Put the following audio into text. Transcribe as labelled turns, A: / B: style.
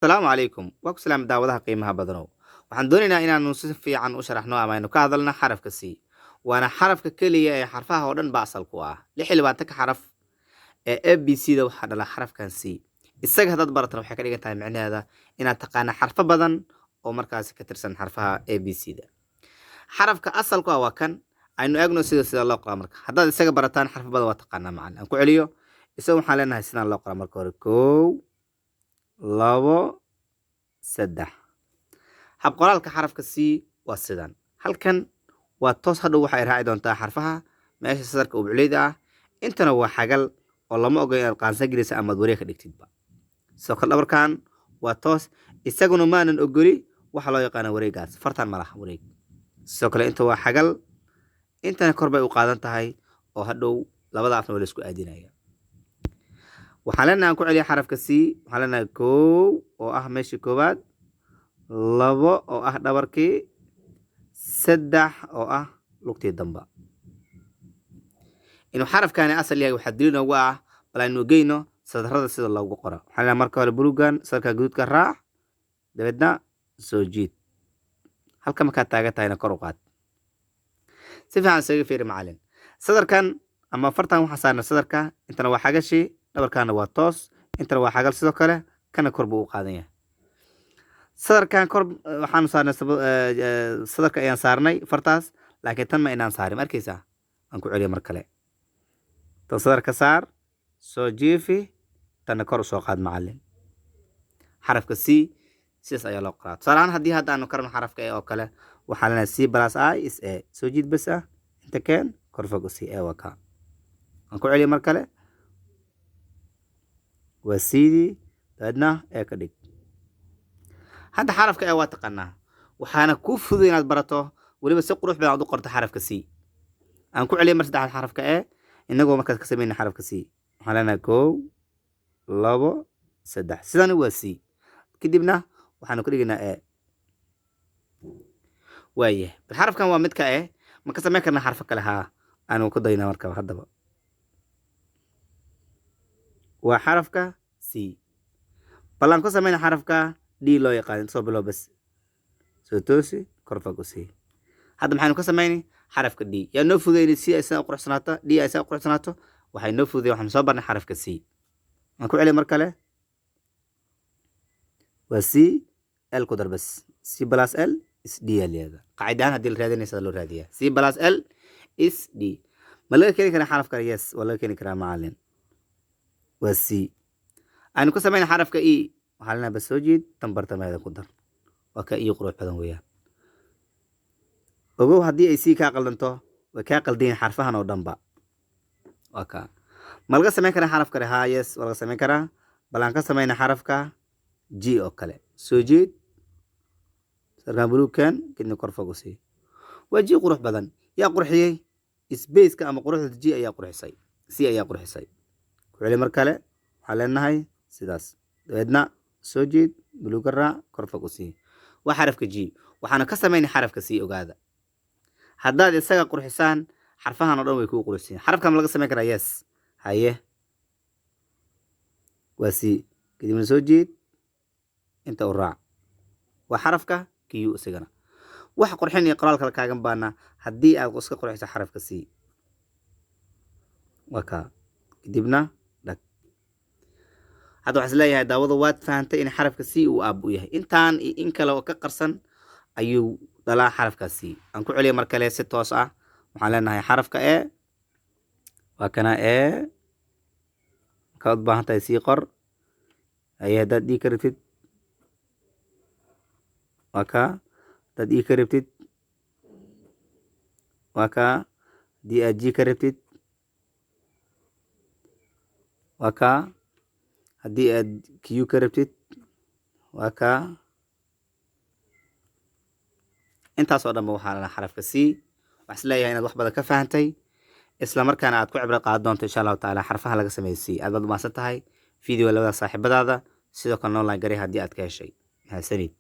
A: السلام عليكم واku salaam daawadaha qiimaha badanow waxaan doonaynaa inaanu si fiican u sharaxno ama aynu ka hadalna xarafka c waana xarafka keliya ee xarfaha oo dhan ba asal ku ah 26 xaraf ee abcda waxaa dhala xarafkan c isaga haddaad baratana waxay ka dhigan tahay micnaheeda inaad taqaana xarfo badan oo markaasi ka tirsan xarfaha abcda xarafka asalku ah waa kan aynu eegno sida loo qoraa marka haddaad isaga barataan xarfo badan waa taqaanaa macna aan ku celiyo isaga waxaan leenahay sidaan loo qoraa marka hore kow labo saddex hab qoraalka xarafka c waa sidan halkan waa toos hadhow waxay raaci doontaa xarfaha meesha sadarka ubculeyda ah intana waa xagal oo lama ogo inaad qaansan gelisa amaad wareeg ka dhigtidba sidoo kale dhabarkan waa toos isaguna maanan ogoli waxa loo yaqaana wareegaas fartan ma laha wareeg sidoo kale inta waa xagal intana kor bay u qaadan tahay oo hadhow labada afna waa la isku aadinaya waxaan leenahay aan ku celiya xarafka c waxaan leenahay kow oo ah meeshii koowaad labo oo ah dhabarkii saddex oo ah lugtii damba inuu xarafkaani asal yahay waxaa daliil noogu ah bal aynu geyno sadarrada sida loogu qoro waxaan leenahay marka hore buluugan sadarka guduudka raac dabeedna soo jiid halka markaad taagan tahayna kor u qaad si fiican isaga fiiri macallin sadarkan ama fartan waxaa saarna sadarka intana waa xagashi dhabarkaana waa toos intana waa xagal sidoo kale kana kor buu u qaadan yahay sadarkan kor waxaanu saarnay sadarka ayaan saarnay fartaas laakiin tan ma inaan saarin arkaysaa aan ku celiya mar kale tan sadarka saar soo jiifi tanna kor u soo qaad macallin xarafka c sidaas ayaa loo qoraa tusaale ahaan haddii hadda aanu karno xarafka e oo kale waxaa leenahay c plus i is a soo jiid bas ah inta keen kor fog u c e waa ka aan ku celiya mar kale waa cdii dabeedna ee ka dhig hadda xarafka e waa taqaanaa waxaana kuu fududay inaad barato weliba si qurux badan aad u qorto xarafka c aan ku celiya mar saddexaad xarafka e inagoo markaas ka samayna xarafka c waxaan leenahay kow labo saddex sidani waa c kadibna waxaanu ka dhigaynaa e waayah bal xarafkan waa midka e ma ka samayn karnaa xarfo kale haa aanu ku daynaa markaba haddaba waa xarafka c bal aan ku samayna xarafka d loo yaqaan soo bilow bas soo toosi kor fog u sii hadda maxaynu ka samayni xarafka d yaa noo fududeyni c ay sidaa u quruxsanaato d ay sidaa u quruxsanaato waxay noo fududey waxaanu soo barnay xarafka c aan ku celiya mar kale waa c l ku dar bas c plus l is d yaa leeda qaacida ahaan haddii la raadinaysa loo raadiyaa c plus l is d ma laga keeni karaa xarafka yes waa laga keeni karaa macallin waa c aynu ka samayna xarafka e waxaa leenahay bas soo jiid tan bartamaheeda ku dar waa ka ii qurux badan weeyaan ogow haddii ay c kaa qaldanto way kaa qaldayin xarfahan oo dhanba waa ka ma laga samayn karaa xaraf kale haa yes waa laga samayn karaa bal aan ka samayna xarafka g oo kale soo jiid sarkaan buluugkan kadibna kor fog u sii waa g qurux badan yaa qurxiyey spaceka ama quruxda g ayaa qurxisay c ayaa qurxisay ku celi mar kale waxaa leenahay sidaas dabeedna soo jiid buluuga raac kor fog u sii waa xarafka g waxaana ka samaynay xarafka c ogaada haddaad isaga qurxisaan xarfahan oo dhan way kuu quruxsiin xarafkan ma laga samayn karaa yes haye waa c kadibna soo jiid inta u raac waa xarafka q isagana wax qurxin iyo qoraal kale kaagan baana haddii aad iska qurxiso xarafka c waa ka kadibna dhag hadda waxaa is leeyahay daawada waad fahantay in xarafka c uu aab u yahay intaan iyo in kale oo ka qarsan ayuu dhalaa xarafka c aan ku celiya mar kale si toos ah waxaan leenahay xarafka e waa kana e markaad u baahan tahay c qor haye haddaad dhii ka rabtid waa ka haddaad dhii ka rabtid waa ka haddii aad ji ka rabtid waa ka haddii aad q ka rabtid waa ka intaasoo dhanba waxaa lana xarafka c waxaa is leeyahay inaad wax badan ka fahantay isla markaana aad ku cibro qaadan doonto insha allahu tacaala xarfaha laga sameeyey c aad baad umahadsan tahay video labada saaxiibadaada sidoo kale online garay haddii aad ka heshay mahadsanid